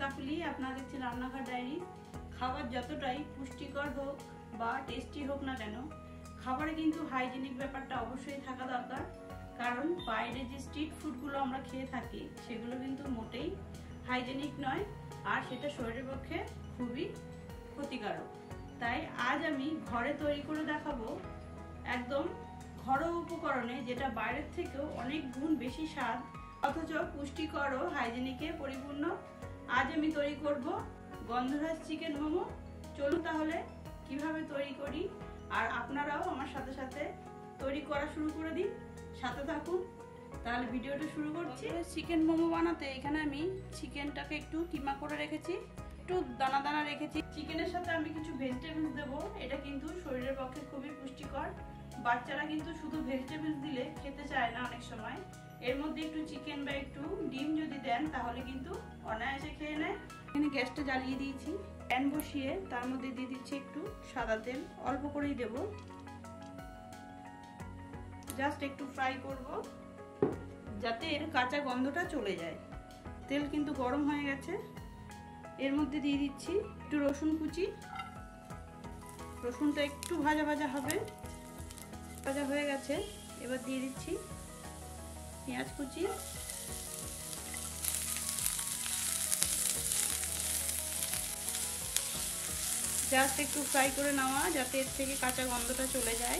কাফলি, আপনারা দেখছেন রান্নাঘর ডায়েরি। খাবার যতটাই পুষ্টিকর হোক বা টেস্টি হোক না কেন, খাবারে কিন্তু হাইজেনিক ব্যাপারটা অবশ্যই থাকা দরকার। কারণ বাইরে যে স্ট্রিট ফুডগুলো আমরা খেয়ে থাকি সেগুলো কিন্তু মোটেই হাইজেনিক নয়, আর সেটা শরীরের পক্ষে খুবই ক্ষতিকারক। তাই আজ আমি ঘরে তৈরি করে দেখাবো একদম ঘরোয়া উপকরণে, যেটা বাইরের থেকেও অনেক গুণ বেশি স্বাদ অথচ পুষ্টিকর ও হাইজেনিকে পরিপূর্ণ। আজ আমি তৈরি করব গন্ধরাজ চিকেন মোমো। চলুন তাহলে কিভাবে তৈরি করি, আর আপনারাও আমার সাথে সাথে তৈরি করা শুরু করে দিন, সাথে থাকুন। তাহলে ভিডিওটা শুরু করছি। চিকেন মোমো বানাতে এখানে আমি চিকেনটাকে একটু কিমা করে রেখেছি, একটু দানা দানা রেখেছি। চিকেনের সাথে আমি কিছু ভেজিটেবলস দেবো, এটা কিন্তু শরীরের পক্ষে খুবই পুষ্টিকর। বাচ্চারা কিন্তু শুধু ভেজিটেবলস দিলে খেতে চায় না অনেক সময়। এর মধ্যে একটু চিকেন বা একটু ডিম যদি দেন তাহলে কিন্তু অনায়াসে খেয়ে নেয়। এখানে গ্যাসটা জ্বালিয়ে দিয়েছি, প্যান বসিয়ে তার মধ্যে দিয়ে দিচ্ছি একটু সাদা তেল, অল্প করেই দেব। জাস্ট একটু ফ্রাই করব যাতে এর কাঁচা গন্ধটা চলে যায়। তেল কিন্তু গরম হয়ে গেছে, এর মধ্যে দিয়ে দিচ্ছি একটু রসুন কুচি। রসুনটা একটু ভাজা ভাজা হবে, ভাজা হয়ে গেছে। এবার দিয়ে দিচ্ছি পেঁয়াজ কুচি, জাস্ট একটু ফ্রাই করে নেওয়া যাতে এর থেকে কাঁচা গন্ধটা চলে যায়,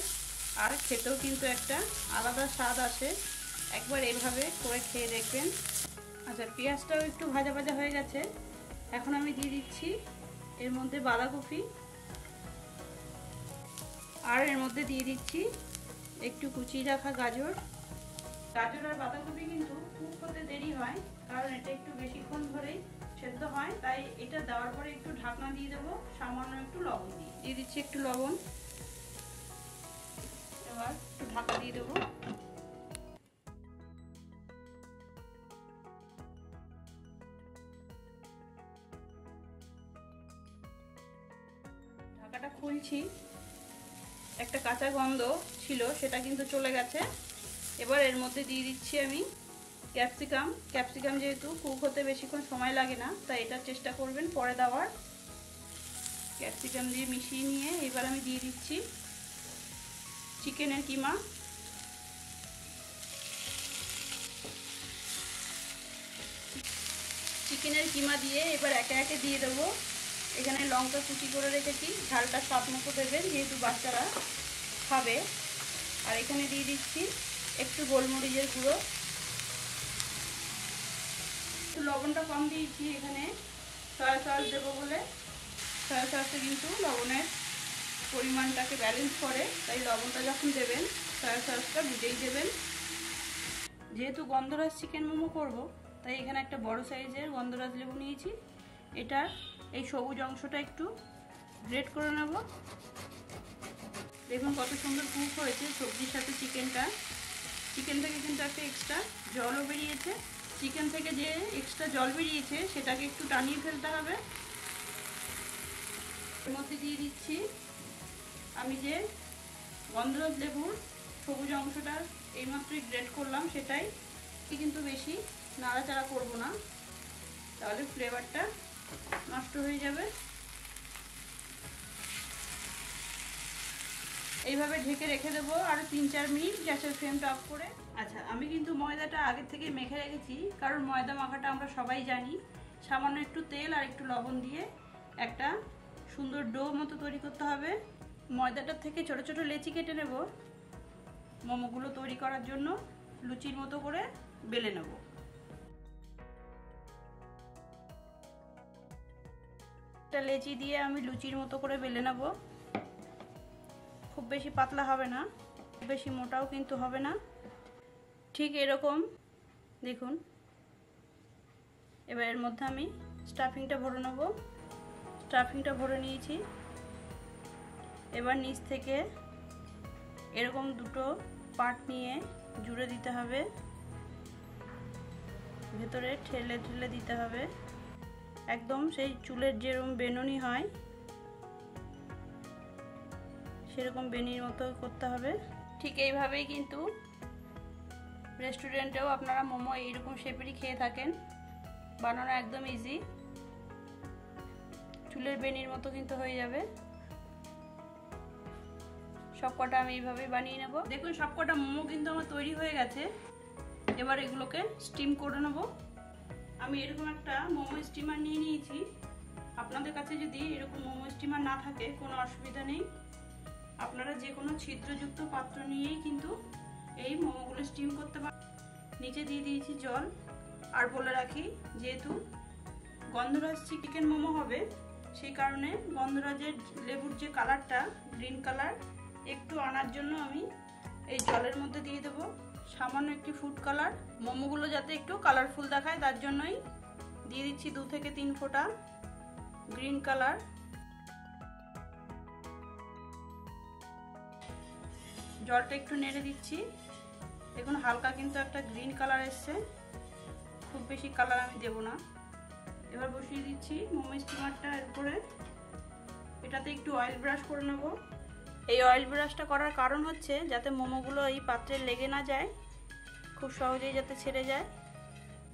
আর খেতেও কিন্তু একটা আলাদা স্বাদ আসে। একবার এভাবে করে খেয়ে দেখবেন। আচ্ছা, পেঁয়াজটাও একটু ভাজা ভাজা হয়ে গেছে। এখন আমি দিয়ে দিচ্ছি এর মধ্যে বাঁধাকপি, আর এর মধ্যে দিয়ে দিচ্ছি একটু কুচিয়ে রাখা গাজর। গাজর আর বাঁধাকপি কিন্তু কুক হতে দেরি হয়, কারণ এটা একটু বেশিক্ষণ ধরেই সেদ্ধ হয়। তাই এটা দেওয়ার পরে একটু ঢাকনা দিয়ে দেবো, সামান্য একটু লবণ দিয়ে দিচ্ছি একটু লবণ। এবার একটু ঢাকা দিয়ে দেবো। ঢাকাটা খুলছি, একটা কাঁচা গন্ধ ছিল সেটা কিন্তু চলে গেছে। এবার এর মধ্যে দিয়ে দিচ্ছি আমি ক্যাপসিকাম। ক্যাপসিকাম যেহেতু কুক হতে বেশিক্ষণ সময় লাগে না, তাই এটা চেষ্টা করবেন পরে দেওয়ার। ক্যাপসিকাম দিয়ে মিশিয়ে নিয়ে এবার আমি দিয়ে দিচ্ছি চিকেনের কিমা। চিকেনের কিমা দিয়ে এবার একে একে দিয়ে দেবো। এখানে লঙ্কা কুচি করে রেখেছি, ঝালটা স্বাদ মতো দেবেন যেহেতু বাচ্চারা খাবে। আর এখানে দিয়ে দিচ্ছি একটু গোলমরিচের গুঁড়ো। একটু লবণটা কম দিয়েছি, এখানে সয়া সস দেবো বলে। সয়া সসে কিন্তু লবণের পরিমাণটাকে ব্যালেন্স করে, তাই লবণটা যখন দেবেন সয়া সসটা বুঝেই দেবেন। যেহেতু গন্ধরাজ চিকেন মোমো করব, তাই এখানে একটা বড় সাইজের গন্ধরাজ লেবু নিয়েছি। এটা এই সবুজ অংশটা একটু গ্রেট করে নেব। দেখুন কত সুন্দর কুক হয়েছে সবজির সাথে চিকেনটা। চিকেন থেকে কিন্তু একটা এক্সট্রা জলও বেরিয়েছে। চিকেন থেকে যে এক্সট্রা জল বেরিয়েছে সেটাকে একটু টানিয়ে ফেলতে হবে। এর মধ্যে দিয়ে দিচ্ছি আমি যে গন্ধরাজ লেবুর সবুজ অংশটা এইমাত্রই গ্রেট করলাম সেটাই। কিন্তু বেশি নাড়াচাড়া করব না, তাহলে ফ্লেভারটা নষ্ট হয়ে যাবে। এইভাবে ঢেকে রেখে দেবো আরও 3-4 মিনিট, গ্যাসের ফ্লেমটা অফ করে। আচ্ছা, আমি কিন্তু ময়দাটা আগে থেকে মেখে রেখেছি, কারণ ময়দা মাখাটা আমরা সবাই জানি। সামান্য একটু তেল আর একটু লবণ দিয়ে একটা সুন্দর ডো মতো তৈরি করতে হবে। ময়দাটার থেকে ছোট ছোট লেচি কেটে নেব মোমোগুলো তৈরি করার জন্য। লুচির মতো করে বেলে নেব। একটা লেচি দিয়ে আমি লুচির মতো করে বেলে নেব। খুব বেশি পাতলা হবে না, খুব বেশি মোটাও কিন্তু হবে না, ঠিক এরকম দেখুন। এবার এর মধ্যে আমি স্টাফিংটা ভরে নেব। স্টাফিংটা ভরে নিয়েছি। এবার নিচ থেকে এরকম দুটো পার্ট নিয়ে জুড়ে দিতে হবে, ভেতরে ঠেলে ঠেলে দিতে হবে, একদম সেই চুলের যেরকম বেনুনি হয় সেরকম বেনির মতো করতে হবে। ঠিক এইভাবেই কিন্তু রেস্টুরেন্টেও আপনারা মোমো এইরকম শেপেরই খেয়ে থাকেন। বানানো একদম ইজি। চুলের বেনির মতো কিন্তু হয়ে যাবে। সবকটা আমি এইভাবে বানিয়ে নেব। দেখুন সবকটা মোমো কিন্তু আমার তৈরি হয়ে গেছে। এবার এগুলোকে স্টিম করে নেব। আমি এরকম একটা মোমো স্টিমার নিয়ে নিয়েছি। আপনাদের কাছে যদি এরকম মোমো স্টিমার না থাকে কোনো অসুবিধা নেই, আপনারা যে কোনো ছিদ্রযুক্ত পাত্র নিয়েই কিন্তু এই মোমোগুলো স্টিম করতে পারেন। নিচে দিয়ে দিয়েছি জল। আর বলে রাখি, যেহেতু গন্ধরাজ চিকেন মোমো হবে, সেই কারণে গন্ধরাজের লেবুর যে কালারটা গ্রিন কালার একটু আনার জন্য আমি এই জলের মধ্যে দিয়ে দেব সামান্য একটি ফুড কালার। মোমোগুলো যাতে একটু কালারফুল দেখায় তার জন্যই দিয়ে দিচ্ছি 2 থেকে 3 ফোঁটা গ্রিন কালার। জলটা একটু নেড়ে দিচ্ছি। দেখুন হালকা কিন্তু একটা গ্রিন কালার এসছে, খুব বেশি কালার আমি দেব না। এবার বসিয়ে দিচ্ছি মোমো স্টিমারটা এর উপরে। এটাতে একটু অয়েল ব্রাশ করে নেব। এই অয়েল ব্রাশটা করার কারণ হচ্ছে যাতে মোমোগুলো এই পাত্রে লেগে না যায়, খুব সহজেই যাতে ছেড়ে যায়।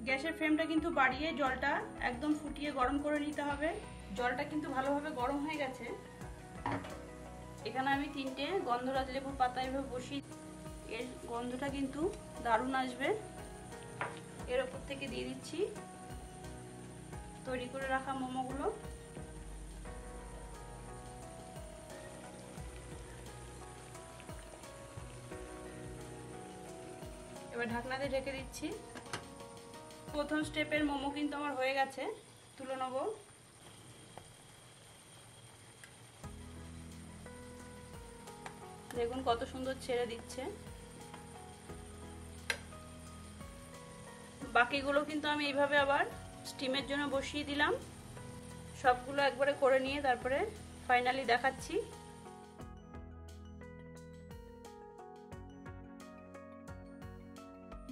গ্যাসের ফ্লেমটা কিন্তু বাড়িয়ে জলটা একদম ফুটিয়ে গরম করে নিতে হবে। জলটা কিন্তু ভালোভাবে গরম হয়ে গেছে। এখানে আমি 3টে গন্ধরাজ লেবুর পাতা এভাবে বসিয়ে, এর গন্ধটা কিন্তু দারুণ আসবে। এর উপর থেকে দিয়ে দিচ্ছি তৈরি করে রাখা মোমোগুলো। এবার ঢাকনা দিয়ে ঢেকে দিচ্ছি। প্রথম স্টেপের মোমো কিন্তু আমার হয়ে গেছে, তুলে নেব। দেখুন কত সুন্দর ছেড়ে দিচ্ছে। বাকিগুলো কিন্তু আমি এইভাবে আবার স্টিমের জন্য বসিয়ে দিলাম। সবগুলো একবারে করে নিয়ে তারপরে ফাইনালি দেখাচ্ছি।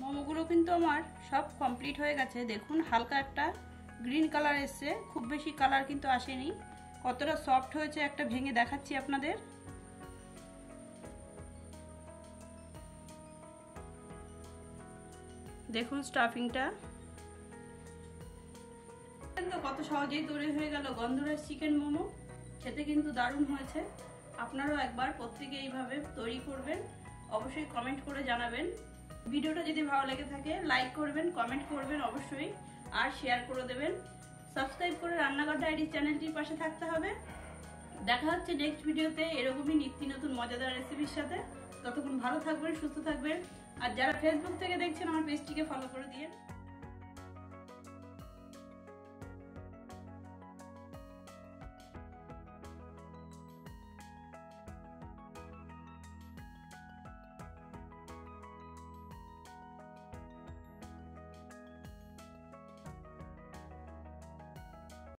মোমোগুলো কিন্তু আমার সব কমপ্লিট হয়ে গেছে। দেখুন হালকা একটা গ্রিন কালার এসছে, খুব বেশি কালার কিন্তু আসেনি। কতটা সফট হয়েছে একটা ভেঙে দেখাচ্ছি আপনাদের। দেখুন স্টাফিংটা কত সহজেই তৈরি হয়ে গেল গন্ধরাজ চিকেন মোমো। খেতে কিন্তু দারুণ হয়েছে। আপনারাও একবার প্রত্যেকে এইভাবে তৈরি করবেন, অবশ্যই কমেন্ট করে জানাবেন। ভিডিওটা যদি ভালো লেগে থাকে লাইক করবেন, কমেন্ট করবেন অবশ্যই, আর শেয়ার করে দেবেন। সাবস্ক্রাইব করে রান্নাঘর ডায়েরি চ্যানেলটির পাশে থাকতে হবে। দেখা হচ্ছে নেক্সট ভিডিওতে এরকমই নিত্য নতুন মজাদার রেসিপির সাথে। ততক্ষণ ভালো থাকবেন, সুস্থ থাকবেন। আর যারা ফেসবুক থেকে দেখছেন আমার পেজটিকে ফলো করে দিয়ে